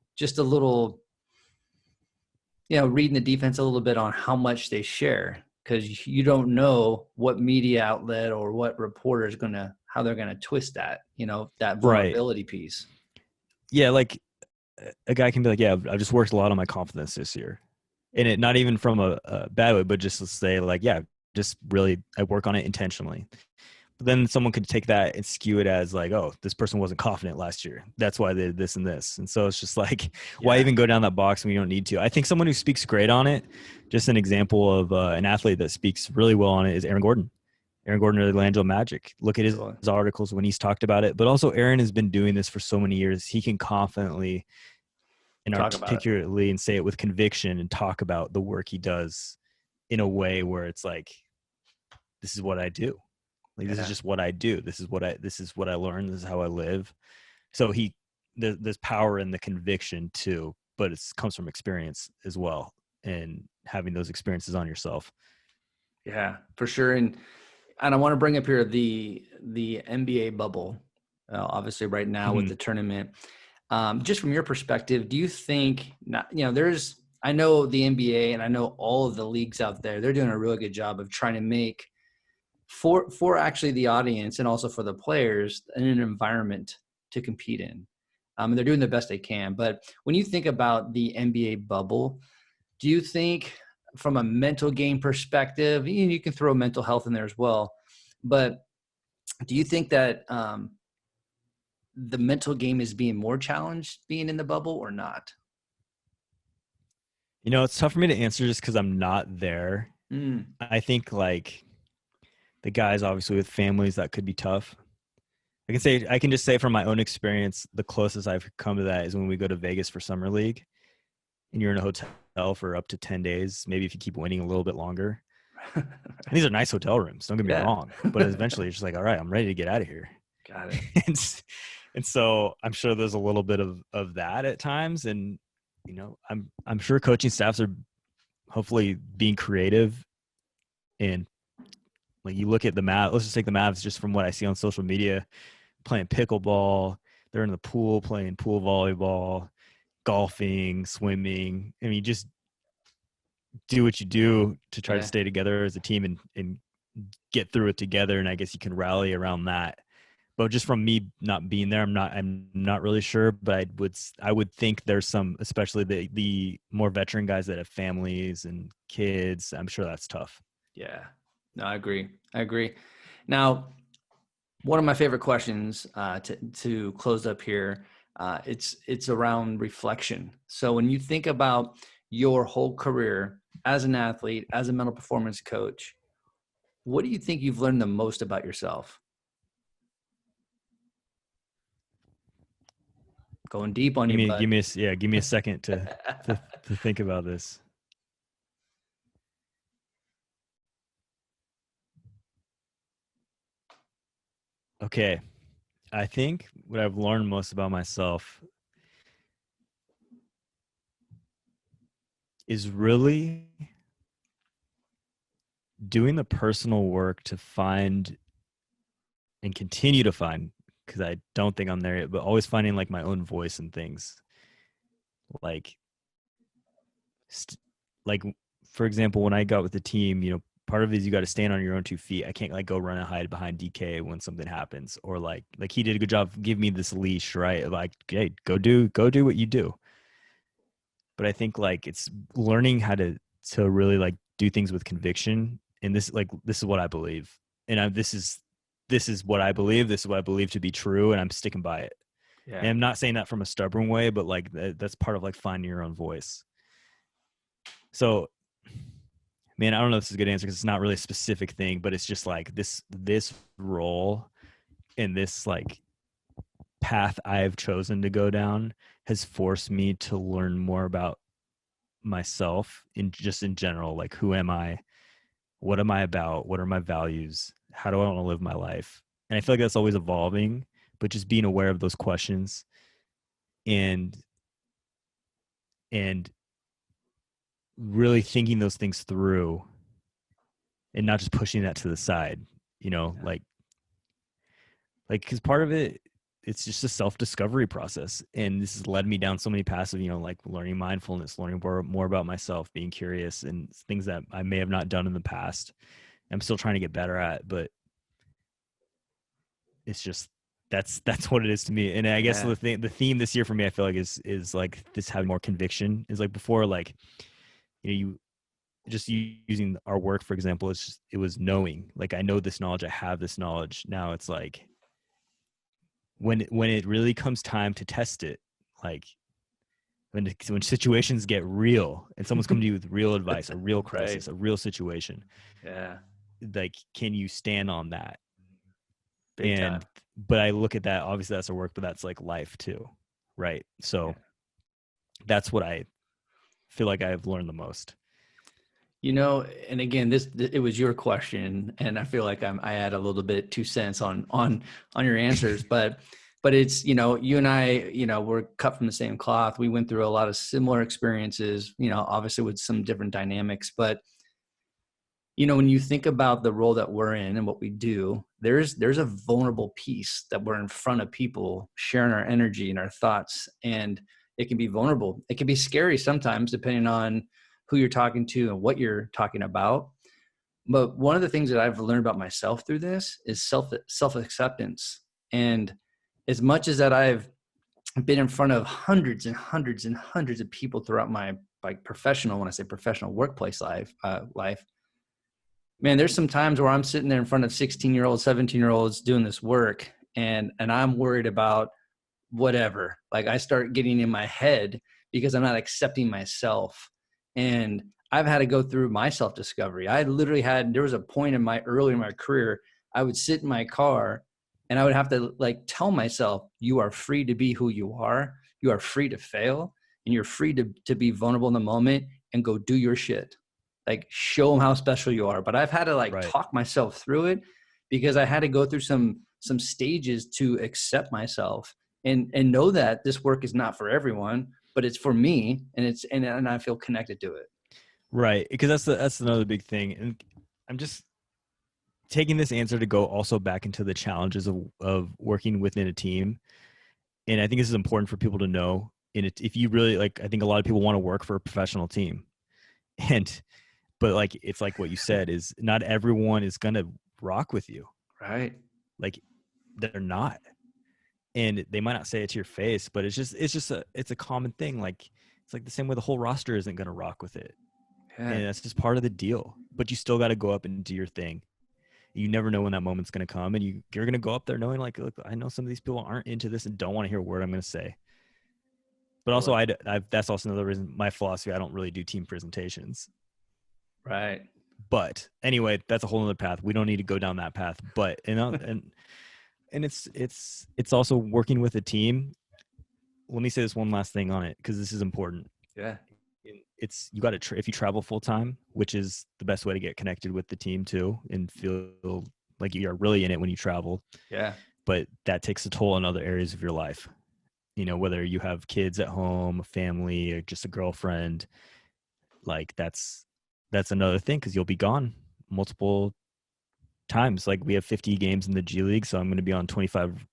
reading the defense a little bit on how much they share, because you don't know what media outlet or what reporter is how they're going to twist that, that vulnerability piece. Yeah. Like a guy can be like, yeah, I just worked a lot on my confidence this year. And it, not even from a bad way, but just to say like, yeah, just really, I work on it intentionally. But then someone could take that and skew it as like, oh, this person wasn't confident last year, that's why they did this and this. And so it's just like, why even go down that box when you don't need to? I think someone who speaks great on it, just an example of an athlete that speaks really well on it, is Aaron Gordon. Aaron Gordon or the Orlando Magic. Look at his Totally. articles when he's talked about it. But also Aaron has been doing this for so many years. He can confidently and Talk about it. articulately and say it with conviction and talk about the work he does in a way where it's like, this is what I do. Like, this is just what I do. This is what I learned. This is how I live. So there's power in the conviction too, but it comes from experience as well, and having those experiences on yourself. Yeah, for sure. And I want to bring up here the NBA bubble, obviously right now with the tournament. Just from your perspective, do you think, I know the NBA and I know all of the leagues out there, they're doing a really good job of trying to make for actually the audience and also for the players in an environment to compete in. And they're doing the best they can. But when you think about the NBA bubble, do you think from a mental game perspective, you can throw mental health in there as well, but do you think that the mental game is being more challenged being in the bubble or not? It's tough for me to answer just because I'm not there. I think like the guys obviously with families, that could be tough. I can just say from my own experience, the closest I've come to that is when we go to Vegas for summer league and you're in a hotel for up to 10 days, maybe if you keep winning a little bit longer. And these are nice hotel rooms, don't get me wrong, but eventually it's just like, all right, I'm ready to get out of here. Got it. and so I'm sure there's a little bit of that at times. And, I'm sure coaching staffs are hopefully being creative. And like, you look at the Mavs, let's just take the Mavs just from what I see on social media, playing pickleball, they're in the pool playing pool volleyball, golfing, swimming. I mean, just do what you do to try to stay together as a team and get through it together. And I guess you can rally around that. But just from me not being there, I'm not really sure. But I would think there's some, especially the more veteran guys that have families and kids. I'm sure that's tough. Yeah, no, I agree. Now, one of my favorite questions to close up here, it's around reflection. So when you think about your whole career as an athlete, as a mental performance coach, what do you think you've learned the most about yourself? Going deep on you, bud. Give me a second to think about this. Okay. I think what I've learned most about myself is really doing the personal work to find and continue to find, because I don't think I'm there yet, but always finding like my own voice in things. Like, for example, when I got with the team, part of it is you got to stand on your own 2 feet. I can't like go run and hide behind DK when something happens, or like he did a good job. Give me this leash, right? Like, hey, go do what you do. But I think like it's learning how to really like do things with conviction. And this is what I believe. And this is what I believe. This is what I believe to be true. And I'm sticking by it. Yeah. And I'm not saying that from a stubborn way, but like that's part of like finding your own voice. So, man, I don't know if this is a good answer because it's not really a specific thing, but it's just like this role and this like path I've chosen to go down has forced me to learn more about myself in general. Like, who am I? What am I about? What are my values? How do I want to live my life? And I feel like that's always evolving, but just being aware of those questions and really thinking those things through and not just pushing that to the side, like, because part of it, it's just a self-discovery process. And this has led me down so many paths of, like learning mindfulness, learning more about myself, being curious, and things that I may have not done in the past. I'm still trying to get better at, but it's just, that's what it is to me. And I guess the theme this year for me, I feel like is like this having more conviction. Is like before, like, you just using our work, for example, it was knowing, like, I know this knowledge, I have this knowledge. Now it's like, when it really comes time to test it, like when situations get real and someone's coming to you with real advice, a real crisis, a real situation. Yeah. like, can you stand on that? Big time. But I look at that, obviously that's a work, but that's like life too. Right. Yeah. So that's what I feel like I've learned the most. And again, it was your question, and I feel like I add a little bit 2 cents on your answers, but it's, you and I, we're cut from the same cloth. We went through a lot of similar experiences, obviously with some different dynamics, but when you think about the role that we're in and what we do, there's a vulnerable piece that we're in front of people sharing our energy and our thoughts, and it can be vulnerable. It can be scary sometimes, depending on who you're talking to and what you're talking about. But one of the things that I've learned about myself through this is self-acceptance. And as much as that I've been in front of hundreds and hundreds and hundreds of people throughout my professional, when I say professional workplace life, man, there's some times where I'm sitting there in front of 16-year-olds, 17-year-olds doing this work, and I'm worried about whatever. Like, I start getting in my head because I'm not accepting myself. And I've had to go through my self-discovery. There was a point early in my career, I would sit in my car and I would have to tell myself, you are free to be who you are. You are free to fail, and you're free to be vulnerable in the moment and go do your shit. Show them how special you are. But I've had to Right. talk myself through it, because I had to go through some stages to accept myself and know that this work is not for everyone, but it's for me, and I feel connected to it. Right. Because that's another big thing. And I'm just taking this answer to go also back into the challenges of working within a team. And I think this is important for people to know. And if you really I think a lot of people want to work for a professional team, but it's like what you said, is not everyone is going to rock with you. Right. They're not. And they might not say it to your face, but it's a common thing. It's like the same way the whole roster isn't going to rock with it. Yeah. And that's just part of the deal. But you still got to go up and do your thing. You never know when that moment's going to come, and you're going to go up there knowing look, I know some of these people aren't into this and don't want to hear a word I'm going to say. But also, that's also another reason, my philosophy, I don't really do team presentations. Right. But anyway, that's a whole other path. We don't need to go down that path. But and it's also working with a team. Let me say this one last thing on it, because this is important. Yeah. It's, you got to if you travel full time, which is the best way to get connected with the team too, and feel like you're really in it when you travel. Yeah. But that takes a toll on other areas of your life. Whether you have kids at home, a family, or just a girlfriend, that's another thing, because you'll be gone multiple times. We have 50 games in the G League, so I'm going to be on 25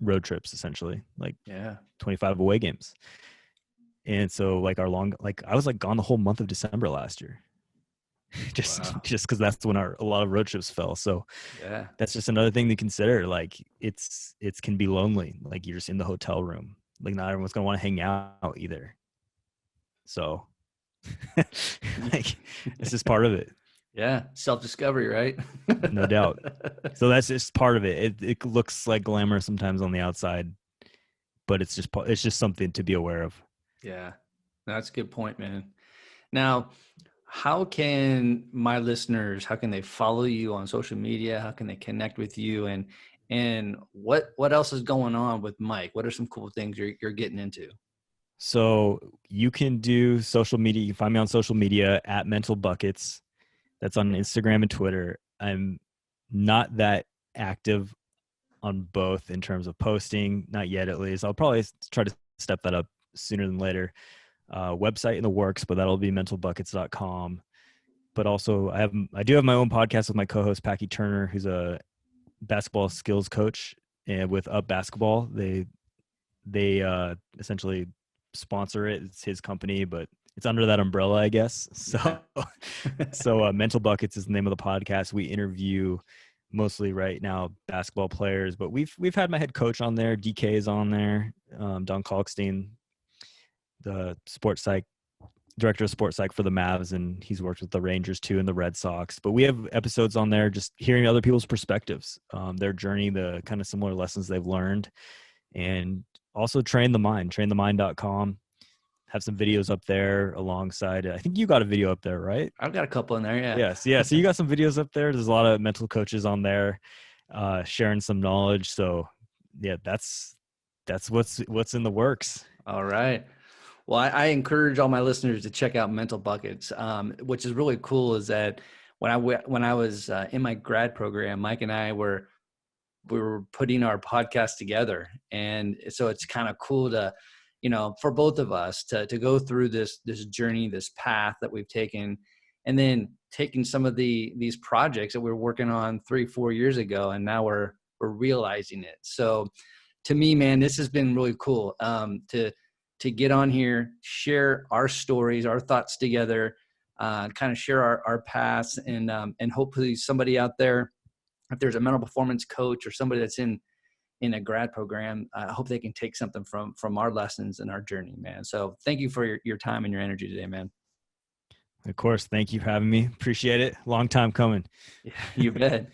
road trips, essentially, 25 away games. And so I was gone the whole month of December last year, just because that's when a lot of road trips fell. So yeah, that's just another thing to consider. It can be lonely. You're just in the hotel room. Not everyone's going to want to hang out either. So it's just part of it. Yeah. Self-discovery, right? No doubt. So that's just part of it. It looks like glamour sometimes on the outside, but it's just something to be aware of. Yeah, that's a good point, man. Now, how can my listeners, how can they follow you on social media? How can they connect with you? And what else is going on with Mike? What are some cool things you're getting into? So you can do social media. You can find me on social media at mentalbuckets. That's on Instagram and Twitter. I'm not that active on both in terms of posting, not yet at least. I'll probably try to step that up sooner than later. Website in the works, but that'll be mentalbuckets.com. But also I do have my own podcast with my co-host Packy Turner, who's a basketball skills coach, and with Up Basketball. They essentially sponsor it. It's his company, but it's under that umbrella, I guess. So so Mental Buckets is the name of the podcast. We interview mostly right now basketball players, but we've had my head coach on there. DK is on there. Don Kalkstein, the sports psych director of sports psych for the Mavs, and he's worked with the Rangers too and the Red Sox. But we have episodes on there just hearing other people's perspectives, their journey, the kind of similar lessons they've learned, and also trainthemind.com. have some videos up there alongside. I think you got a video up there, right? I've got a couple in there. Yeah. Yes. Yeah. So you got some videos up there. There's a lot of mental coaches on there, sharing some knowledge. So yeah, that's what's in the works. All right. Well, I encourage all my listeners to check out Mental Buckets. Which is really cool is that when I was in my grad program, Mike and I we were putting our podcast together, and so it's kind of cool to, for both of us to go through this journey, this path that we've taken, and then taking some of these projects that we were working on 3-4 years ago, and now we're realizing it. So to me, man, this has been really cool, to get on here, share our stories, our thoughts together, kind of share our paths, and hopefully somebody out there, if there's a mental performance coach or somebody that's in a grad program, I hope they can take something from our lessons and our journey, man. So thank you for your time and your energy today, man. Of course. Thank you for having me. Appreciate it. Long time coming. Yeah, you bet.